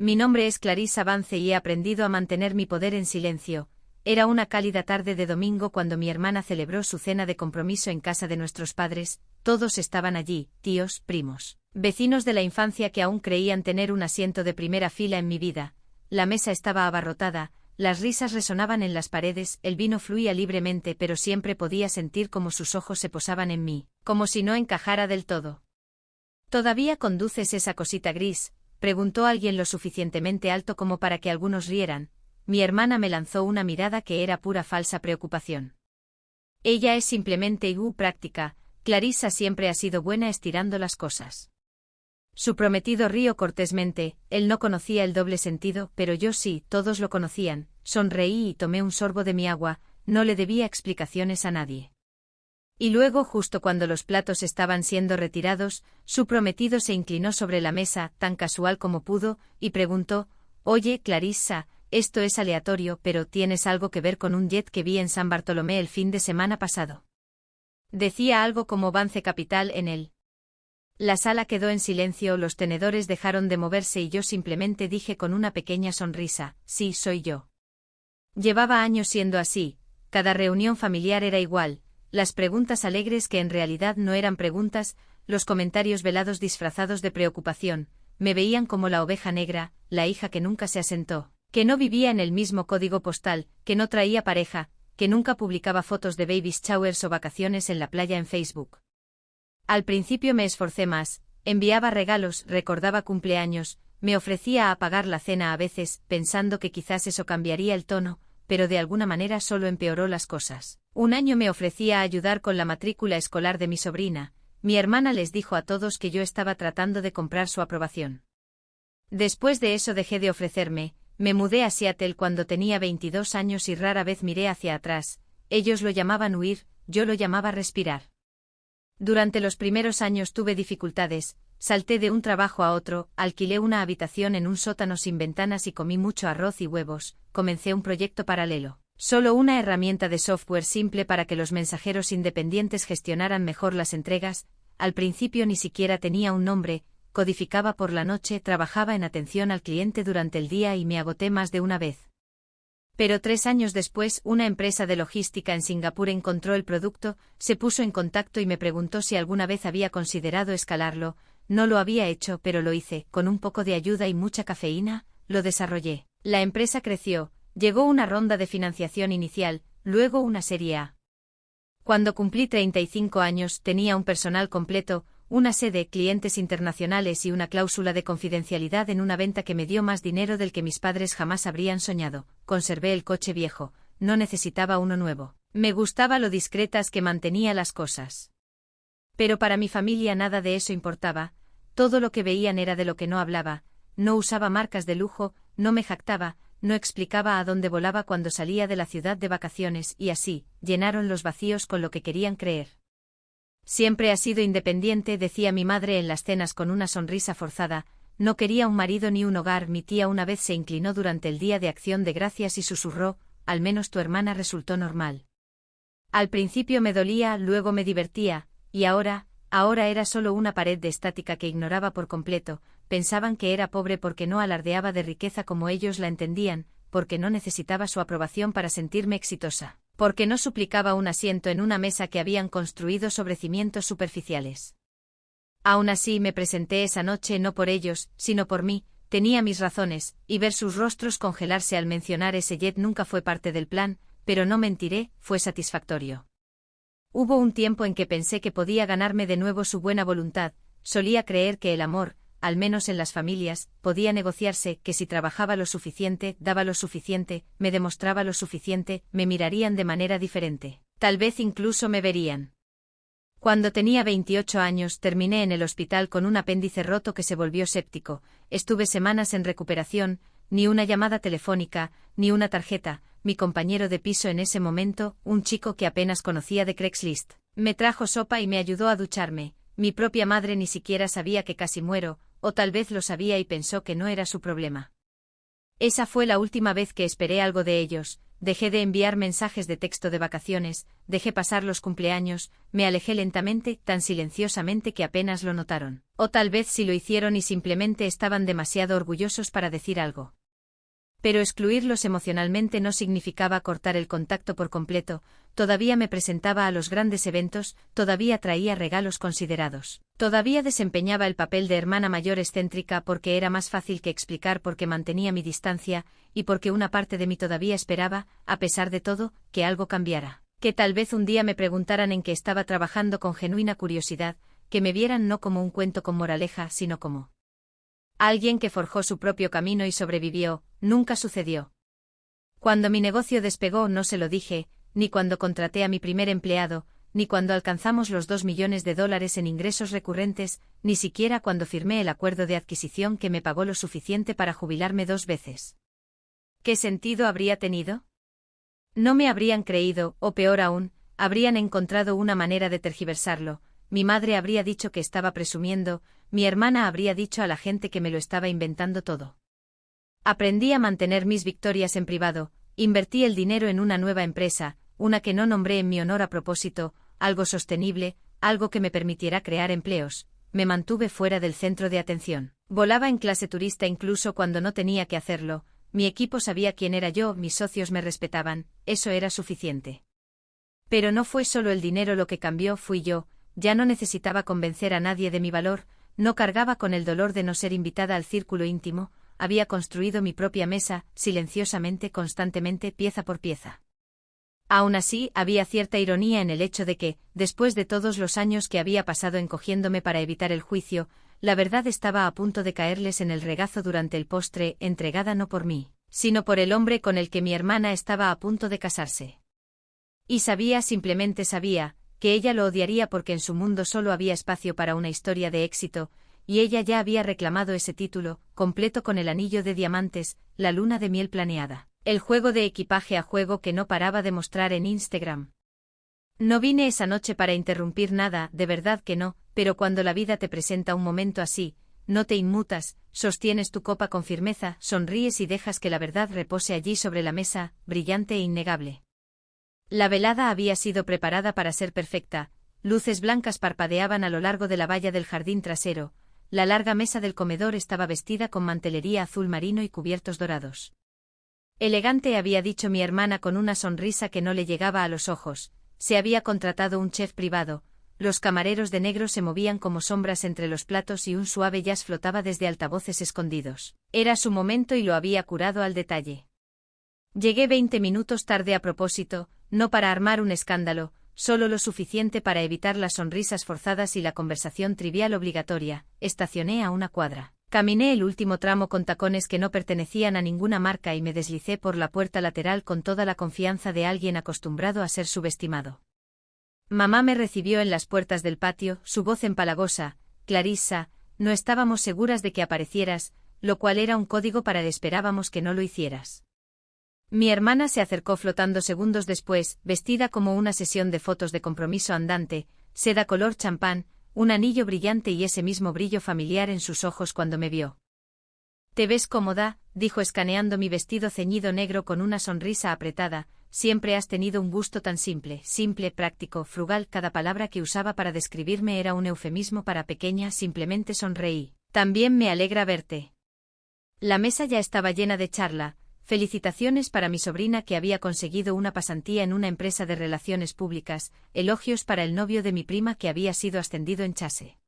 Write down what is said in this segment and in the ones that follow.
Mi nombre es Clarissa Vance y he aprendido a mantener mi poder en silencio. Era una cálida tarde de domingo cuando mi hermana celebró su cena de compromiso en casa de nuestros padres. Todos estaban allí, tíos, primos, vecinos de la infancia que aún creían tener un asiento de primera fila en mi vida. La mesa estaba abarrotada, las risas resonaban en las paredes, el vino fluía libremente, pero siempre podía sentir cómo sus ojos se posaban en mí, como si no encajara del todo. ¿Todavía conduces esa cosita gris?, preguntó alguien lo suficientemente alto como para que algunos rieran. Mi hermana me lanzó una mirada que era pura falsa preocupación. Ella es simplemente práctica. Clarissa siempre ha sido buena estirando las cosas. Su prometido rió cortésmente. Él no conocía el doble sentido, pero yo sí, todos lo conocían. Sonreí y tomé un sorbo de mi agua. No le debía explicaciones a nadie. Y luego, justo cuando los platos estaban siendo retirados, su prometido se inclinó sobre la mesa, tan casual como pudo, y preguntó: «Oye, Clarissa, esto es aleatorio, pero ¿tienes algo que ver con un jet que vi en San Bartolomé el fin de semana pasado?». Decía algo como Vance Capital en él. La sala quedó en silencio, los tenedores dejaron de moverse y yo simplemente dije con una pequeña sonrisa: «Sí, soy yo». Llevaba años siendo así, cada reunión familiar era igual. Las preguntas alegres que en realidad no eran preguntas, los comentarios velados disfrazados de preocupación, me veían como la oveja negra, la hija que nunca se asentó, que no vivía en el mismo código postal, que no traía pareja, que nunca publicaba fotos de baby showers o vacaciones en la playa en Facebook. Al principio me esforcé más, enviaba regalos, recordaba cumpleaños, me ofrecía a pagar la cena a veces, pensando que quizás eso cambiaría el tono, pero de alguna manera solo empeoró las cosas. Un año me ofrecía a ayudar con la matrícula escolar de mi sobrina. Mi hermana les dijo a todos que yo estaba tratando de comprar su aprobación. Después de eso dejé de ofrecerme, me mudé a Seattle cuando tenía 22 años y rara vez miré hacia atrás. Ellos lo llamaban huir, yo lo llamaba respirar. Durante los primeros años tuve dificultades, salté de un trabajo a otro, alquilé una habitación en un sótano sin ventanas y comí mucho arroz y huevos, comencé un proyecto paralelo. Solo una herramienta de software simple para que los mensajeros independientes gestionaran mejor las entregas. Al principio ni siquiera tenía un nombre, codificaba por la noche, trabajaba en atención al cliente durante el día y me agoté más de una vez. Pero 3 años después, una empresa de logística en Singapur encontró el producto, se puso en contacto y me preguntó si alguna vez había considerado escalarlo. No lo había hecho, pero lo hice, con un poco de ayuda y mucha cafeína, lo desarrollé. La empresa creció. Llegó una ronda de financiación inicial, luego una serie A. Cuando cumplí 35 años, tenía un personal completo, una sede, clientes internacionales y una cláusula de confidencialidad en una venta que me dio más dinero del que mis padres jamás habrían soñado. Conservé el coche viejo, no necesitaba uno nuevo. Me gustaba lo discretas que mantenía las cosas. Pero para mi familia nada de eso importaba, todo lo que veían era de lo que no hablaba, no usaba marcas de lujo, no me jactaba, no explicaba a dónde volaba cuando salía de la ciudad de vacaciones y así, llenaron los vacíos con lo que querían creer. Siempre ha sido independiente, decía mi madre en las cenas con una sonrisa forzada, no quería un marido ni un hogar. Mi tía una vez se inclinó durante el Día de Acción de Gracias y susurró: «Al menos tu hermana resultó normal». Al principio me dolía, luego me divertía, y ahora era solo una pared de estática que ignoraba por completo. Pensaban que era pobre porque no alardeaba de riqueza como ellos la entendían, porque no necesitaba su aprobación para sentirme exitosa, porque no suplicaba un asiento en una mesa que habían construido sobre cimientos superficiales. Aún así me presenté esa noche no por ellos, sino por mí, tenía mis razones, y ver sus rostros congelarse al mencionar ese jet nunca fue parte del plan, pero no mentiré, fue satisfactorio. Hubo un tiempo en que pensé que podía ganarme de nuevo su buena voluntad. Solía creer que el amor, al menos en las familias, podía negociarse, que si trabajaba lo suficiente, daba lo suficiente, me demostraba lo suficiente, me mirarían de manera diferente. Tal vez incluso me verían. Cuando tenía 28 años terminé en el hospital con un apéndice roto que se volvió séptico. Estuve semanas en recuperación, ni una llamada telefónica, ni una tarjeta. Mi compañero de piso en ese momento, un chico que apenas conocía de Craigslist, me trajo sopa y me ayudó a ducharme. Mi propia madre ni siquiera sabía que casi muero, o tal vez lo sabía y pensó que no era su problema. Esa fue la última vez que esperé algo de ellos. dejé de enviar mensajes de texto de vacaciones, dejé pasar los cumpleaños, me alejé lentamente, tan silenciosamente que apenas lo notaron. O tal vez sí lo hicieron y simplemente estaban demasiado orgullosos para decir algo. Pero excluirlos emocionalmente no significaba cortar el contacto por completo, todavía me presentaba a los grandes eventos, todavía traía regalos considerados. Todavía desempeñaba el papel de hermana mayor excéntrica porque era más fácil que explicar porque mantenía mi distancia, y porque una parte de mí todavía esperaba, a pesar de todo, que algo cambiara. Que tal vez un día me preguntaran en qué estaba trabajando con genuina curiosidad, que me vieran no como un cuento con moraleja, sino como alguien que forjó su propio camino y sobrevivió. Nunca sucedió. Cuando mi negocio despegó no se lo dije, ni cuando contraté a mi primer empleado, ni cuando alcanzamos los $2 millones en ingresos recurrentes, ni siquiera cuando firmé el acuerdo de adquisición que me pagó lo suficiente para jubilarme 2 veces. ¿Qué sentido habría tenido? No me habrían creído, o peor aún, habrían encontrado una manera de tergiversarlo. Mi madre habría dicho que estaba presumiendo, mi hermana habría dicho a la gente que me lo estaba inventando todo. Aprendí a mantener mis victorias en privado, invertí el dinero en una nueva empresa, una que no nombré en mi honor a propósito, algo sostenible, algo que me permitiera crear empleos. Me mantuve fuera del centro de atención. Volaba en clase turista incluso cuando no tenía que hacerlo, mi equipo sabía quién era yo, mis socios me respetaban, eso era suficiente. Pero no fue solo el dinero lo que cambió, fui yo, ya no necesitaba convencer a nadie de mi valor, no cargaba con el dolor de no ser invitada al círculo íntimo, había construido mi propia mesa, silenciosamente, constantemente, pieza por pieza. Aún así, había cierta ironía en el hecho de que, después de todos los años que había pasado encogiéndome para evitar el juicio, la verdad estaba a punto de caerles en el regazo durante el postre, entregada no por mí, sino por el hombre con el que mi hermana estaba a punto de casarse. Y sabía, simplemente sabía, que ella lo odiaría porque en su mundo solo había espacio para una historia de éxito, y ella ya había reclamado ese título, completo con el anillo de diamantes, la luna de miel planeada, el juego de equipaje a juego que no paraba de mostrar en Instagram. No vine esa noche para interrumpir nada, de verdad que no, pero cuando la vida te presenta un momento así, no te inmutas, sostienes tu copa con firmeza, sonríes y dejas que la verdad repose allí sobre la mesa, brillante e innegable. La velada había sido preparada para ser perfecta, luces blancas parpadeaban a lo largo de la valla del jardín trasero, la larga mesa del comedor estaba vestida con mantelería azul marino y cubiertos dorados. Elegante, había dicho mi hermana con una sonrisa que no le llegaba a los ojos, se había contratado un chef privado, los camareros de negro se movían como sombras entre los platos y un suave jazz flotaba desde altavoces escondidos. Era su momento y lo había curado al detalle. Llegué 20 minutos tarde a propósito, no para armar un escándalo, solo lo suficiente para evitar las sonrisas forzadas y la conversación trivial obligatoria. Estacioné a una cuadra. Caminé el último tramo con tacones que no pertenecían a ninguna marca y me deslicé por la puerta lateral con toda la confianza de alguien acostumbrado a ser subestimado. Mamá me recibió en las puertas del patio, su voz empalagosa: Clarissa, no estábamos seguras de que aparecieras, lo cual era un código para esperábamos que no lo hicieras. Mi hermana se acercó flotando segundos después, vestida como una sesión de fotos de compromiso andante, seda color champán, un anillo brillante y ese mismo brillo familiar en sus ojos cuando me vio. «¿Te ves cómoda?», dijo escaneando mi vestido ceñido negro con una sonrisa apretada. «Siempre has tenido un gusto tan simple, práctico, frugal». Cada palabra que usaba para describirme era un eufemismo para pequeña. Simplemente sonreí. «También me alegra verte». La mesa ya estaba llena de charla. Felicitaciones para mi sobrina que había conseguido una pasantía en una empresa de relaciones públicas, elogios para el novio de mi prima que había sido ascendido en Chase.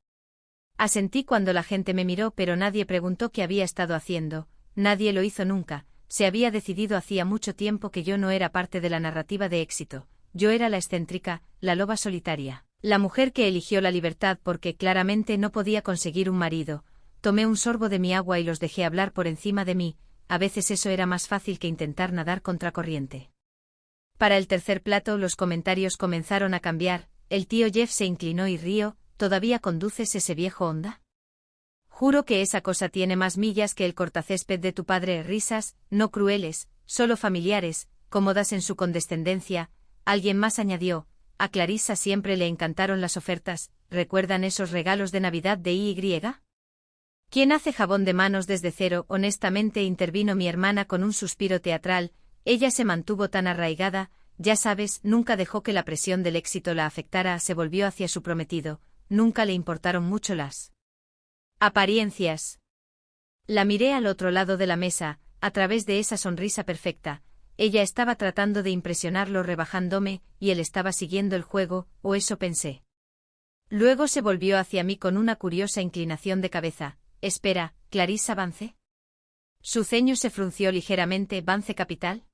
Asentí cuando la gente me miró, pero nadie preguntó qué había estado haciendo, nadie lo hizo nunca. Se había decidido hacía mucho tiempo que yo no era parte de la narrativa de éxito, yo era la excéntrica, la loba solitaria, la mujer que eligió la libertad porque claramente no podía conseguir un marido. Tomé un sorbo de mi agua y los dejé hablar por encima de mí. A veces eso era más fácil que intentar nadar contracorriente. Para el tercer plato los comentarios comenzaron a cambiar. El tío Jeff se inclinó y rió. ¿Todavía conduces ese viejo Honda? Juro que esa cosa tiene más millas que el cortacésped de tu padre. Risas, no crueles, solo familiares, cómodas en su condescendencia. Alguien más añadió: a Clarissa siempre le encantaron las ofertas. ¿Recuerdan esos regalos de Navidad de IY? ¿Quién hace jabón de manos desde cero? Honestamente, intervino mi hermana con un suspiro teatral. Ella se mantuvo tan arraigada, ya sabes, nunca dejó que la presión del éxito la afectara, se volvió hacia su prometido, nunca le importaron mucho las apariencias. La miré al otro lado de la mesa, a través de esa sonrisa perfecta. Ella estaba tratando de impresionarlo rebajándome, y él estaba siguiendo el juego, o eso pensé. Luego se volvió hacia mí con una curiosa inclinación de cabeza. Espera, ¿Clarissa Vance? Su ceño se frunció ligeramente. ¿Vance Capital?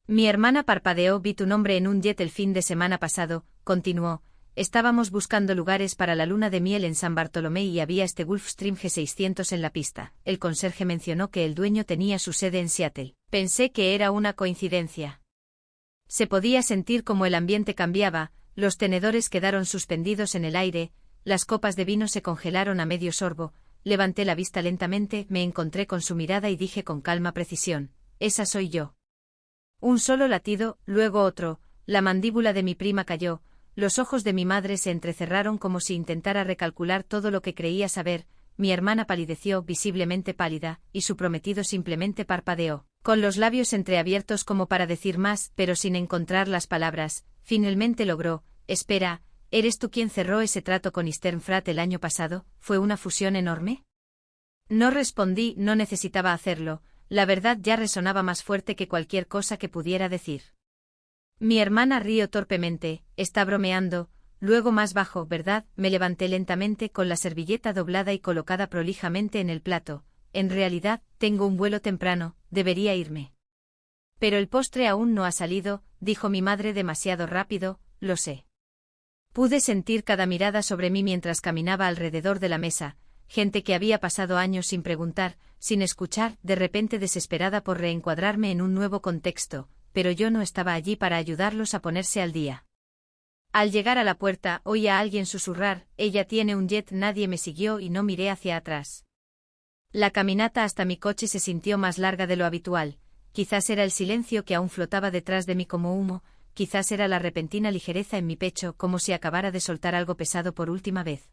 Mi hermana parpadeó. Vi tu nombre en un jet el fin de semana pasado, continuó. Estábamos buscando lugares para la luna de miel en San Bartolomé y había este Gulfstream G600 en la pista. El conserje mencionó que el dueño tenía su sede en Seattle. Pensé que era una coincidencia. Se podía sentir cómo el ambiente cambiaba, los tenedores quedaron suspendidos en el aire, las copas de vino se congelaron a medio sorbo. Levanté la vista lentamente, me encontré con su mirada y dije con calma precisión: esa soy yo. Un solo latido, luego otro, la mandíbula de mi prima cayó. Los ojos de mi madre se entrecerraron como si intentara recalcular todo lo que creía saber. Mi hermana palideció, visiblemente pálida, y su prometido simplemente parpadeó, con los labios entreabiertos como para decir más, pero sin encontrar las palabras. Finalmente logró: espera, ¿eres tú quien cerró ese trato con Eastern Freight el año pasado? ¿Fue una fusión enorme? No respondí, no necesitaba hacerlo. La verdad ya resonaba más fuerte que cualquier cosa que pudiera decir. Mi hermana rió torpemente. Está bromeando. Luego más bajo, ¿verdad? Me levanté lentamente con la servilleta doblada y colocada prolijamente en el plato. En realidad, tengo un vuelo temprano, debería irme. Pero el postre aún no ha salido, dijo mi madre demasiado rápido. Lo sé. Pude sentir cada mirada sobre mí mientras caminaba alrededor de la mesa, gente que había pasado años sin preguntar, sin escuchar, de repente desesperada por reencuadrarme en un nuevo contexto, pero yo no estaba allí para ayudarlos a ponerse al día. Al llegar a la puerta, oí a alguien susurrar: ella tiene un jet. Nadie me siguió y no miré hacia atrás. La caminata hasta mi coche se sintió más larga de lo habitual. Quizás era el silencio que aún flotaba detrás de mí como humo, quizás era la repentina ligereza en mi pecho, como si acabara de soltar algo pesado por última vez.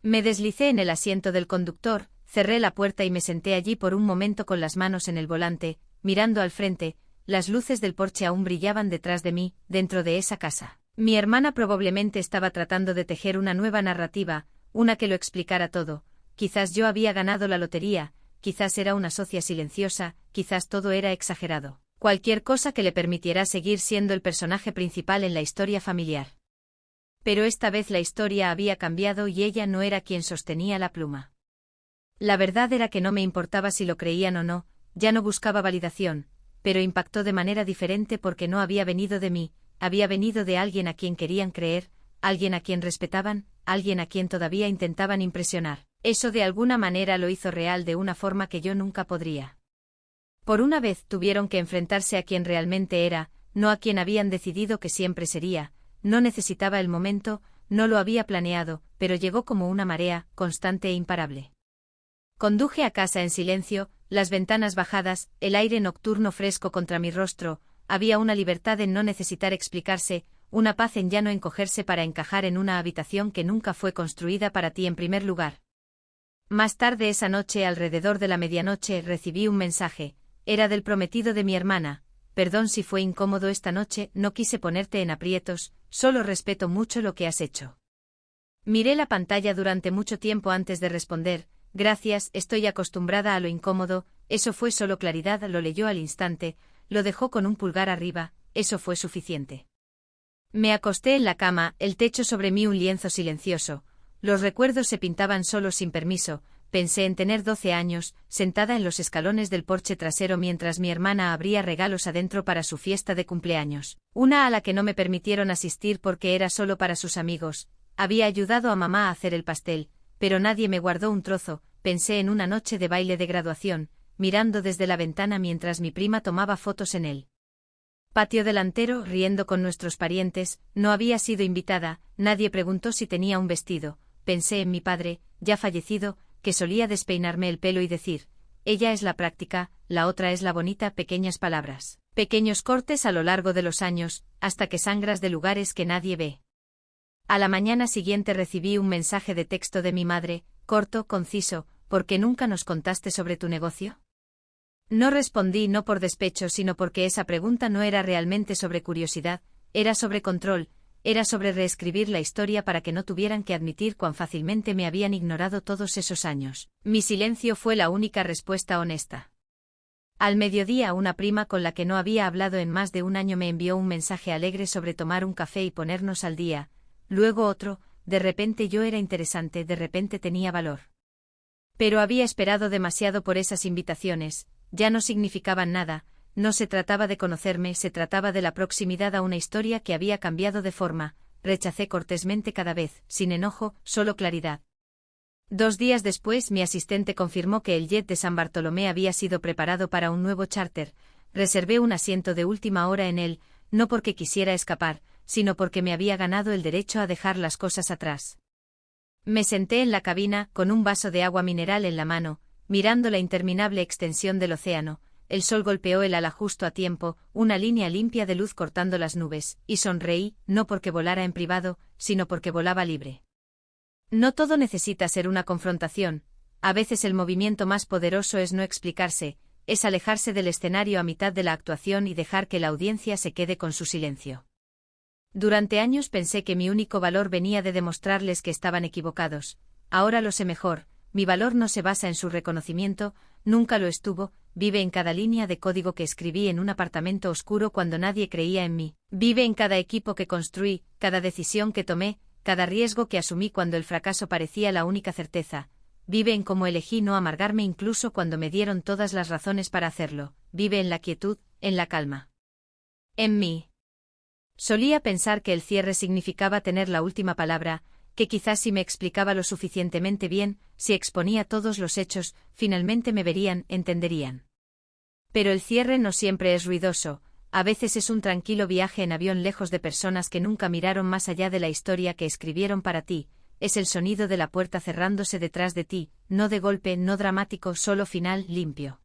Me deslicé en el asiento del conductor, cerré la puerta y me senté allí por un momento con las manos en el volante, mirando al frente. Las luces del porche aún brillaban detrás de mí, dentro de esa casa. Mi hermana probablemente estaba tratando de tejer una nueva narrativa, una que lo explicara todo. Quizás yo había ganado la lotería, quizás era una socia silenciosa, quizás todo era exagerado. Cualquier cosa que le permitiera seguir siendo el personaje principal en la historia familiar. Pero esta vez la historia había cambiado y ella no era quien sostenía la pluma. La verdad era que no me importaba si lo creían o no, ya no buscaba validación, pero impactó de manera diferente porque no había venido de mí, había venido de alguien a quien querían creer, alguien a quien respetaban, alguien a quien todavía intentaban impresionar. Eso de alguna manera lo hizo real de una forma que yo nunca podría. Por una vez tuvieron que enfrentarse a quien realmente era, no a quien habían decidido que siempre sería. No necesitaba el momento, no lo había planeado, pero llegó como una marea, constante e imparable. Conduje a casa en silencio, las ventanas bajadas, el aire nocturno fresco contra mi rostro. Había una libertad en no necesitar explicarse, una paz en ya no encogerse para encajar en una habitación que nunca fue construida para ti en primer lugar. Más tarde esa noche, alrededor de la medianoche, recibí un mensaje. Era del prometido de mi hermana. Perdón si fue incómodo esta noche, no quise ponerte en aprietos, solo respeto mucho lo que has hecho. Miré la pantalla durante mucho tiempo antes de responder. Gracias, estoy acostumbrada a lo incómodo. Eso fue solo claridad. Lo leyó al instante, lo dejó con un pulgar arriba, eso fue suficiente. Me acosté en la cama, el techo sobre mí un lienzo silencioso. Los recuerdos se pintaban solos sin permiso. Pensé en tener 12 años, sentada en los escalones del porche trasero mientras mi hermana abría regalos adentro para su fiesta de cumpleaños. Una a la que no me permitieron asistir porque era solo para sus amigos. Había ayudado a mamá a hacer el pastel, pero nadie me guardó un trozo. Pensé en una noche de baile de graduación, mirando desde la ventana mientras mi prima tomaba fotos en él. Patio delantero, riendo con nuestros parientes. No había sido invitada, nadie preguntó si tenía un vestido. Pensé en mi padre, ya fallecido, que solía despeinarme el pelo y decir: ella es la práctica, la otra es la bonita. Pequeñas palabras, pequeños cortes a lo largo de los años, hasta que sangras de lugares que nadie ve. A la mañana siguiente recibí un mensaje de texto de mi madre, corto, conciso: ¿por qué nunca nos contaste sobre tu negocio? No respondí no por despecho sino porque esa pregunta no era realmente sobre curiosidad, era sobre control, era sobre reescribir la historia para que no tuvieran que admitir cuán fácilmente me habían ignorado todos esos años. Mi silencio fue la única respuesta honesta. Al mediodía una prima con la que no había hablado en más de un año me envió un mensaje alegre sobre tomar un café y ponernos al día, luego otro, de repente yo era interesante, de repente tenía valor. Pero había esperado demasiado por esas invitaciones, ya no significaban nada, no se trataba de conocerme, se trataba de la proximidad a una historia que había cambiado de forma, rechacé cortésmente cada vez, sin enojo, solo claridad. 2 días después mi asistente confirmó que el jet de San Bartolomé había sido preparado para un nuevo charter, reservé un asiento de última hora en él, no porque quisiera escapar, sino porque me había ganado el derecho a dejar las cosas atrás. Me senté en la cabina, con un vaso de agua mineral en la mano, mirando la interminable extensión del océano. El sol golpeó el ala justo a tiempo, una línea limpia de luz cortando las nubes, y sonreí, no porque volara en privado, sino porque volaba libre. No todo necesita ser una confrontación, a veces el movimiento más poderoso es no explicarse, es alejarse del escenario a mitad de la actuación y dejar que la audiencia se quede con su silencio. Durante años pensé que mi único valor venía de demostrarles que estaban equivocados, ahora lo sé mejor, mi valor no se basa en su reconocimiento, nunca lo estuvo, vive en cada línea de código que escribí en un apartamento oscuro cuando nadie creía en mí, vive en cada equipo que construí, cada decisión que tomé, cada riesgo que asumí cuando el fracaso parecía la única certeza, vive en cómo elegí no amargarme incluso cuando me dieron todas las razones para hacerlo, vive en la quietud, en la calma. En mí. Solía pensar que el cierre significaba tener la última palabra, que quizás si me explicaba lo suficientemente bien, si exponía todos los hechos, finalmente me verían, entenderían. Pero el cierre no siempre es ruidoso, a veces es un tranquilo viaje en avión lejos de personas que nunca miraron más allá de la historia que escribieron para ti, es el sonido de la puerta cerrándose detrás de ti, no de golpe, no dramático, solo final, limpio.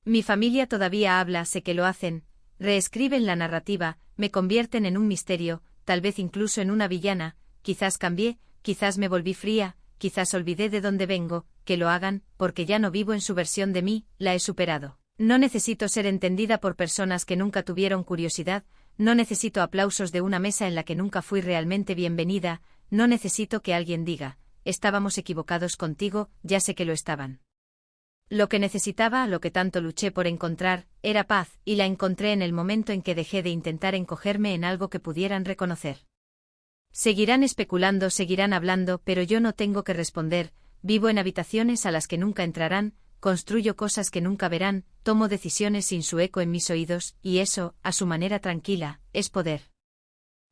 Mi familia todavía habla, sé que lo hacen, reescriben la narrativa, me convierten en un misterio, tal vez incluso en una villana, quizás cambié, quizás me volví fría, quizás olvidé de dónde vengo, que lo hagan, porque ya no vivo en su versión de mí, la he superado. No necesito ser entendida por personas que nunca tuvieron curiosidad, no necesito aplausos de una mesa en la que nunca fui realmente bienvenida, no necesito que alguien diga, estábamos equivocados contigo, ya sé que lo estaban. Lo que necesitaba, lo que tanto luché por encontrar, era paz, y la encontré en el momento en que dejé de intentar encogerme en algo que pudieran reconocer. Seguirán especulando, seguirán hablando, pero yo no tengo que responder, vivo en habitaciones a las que nunca entrarán, construyo cosas que nunca verán, tomo decisiones sin su eco en mis oídos, y eso, a su manera tranquila, es poder.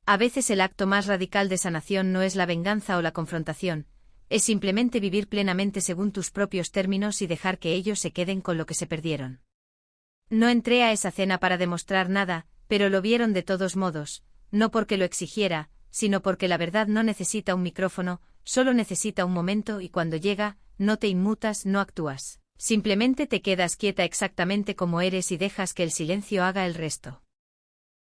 A veces el acto más radical de sanación no es la venganza o la confrontación, es simplemente vivir plenamente según tus propios términos y dejar que ellos se queden con lo que se perdieron. No entré a esa cena para demostrar nada, pero lo vieron de todos modos, no porque lo exigiera, sino porque la verdad no necesita un micrófono, solo necesita un momento y cuando llega, no te inmutas, no actúas. Simplemente te quedas quieta exactamente como eres y dejas que el silencio haga el resto.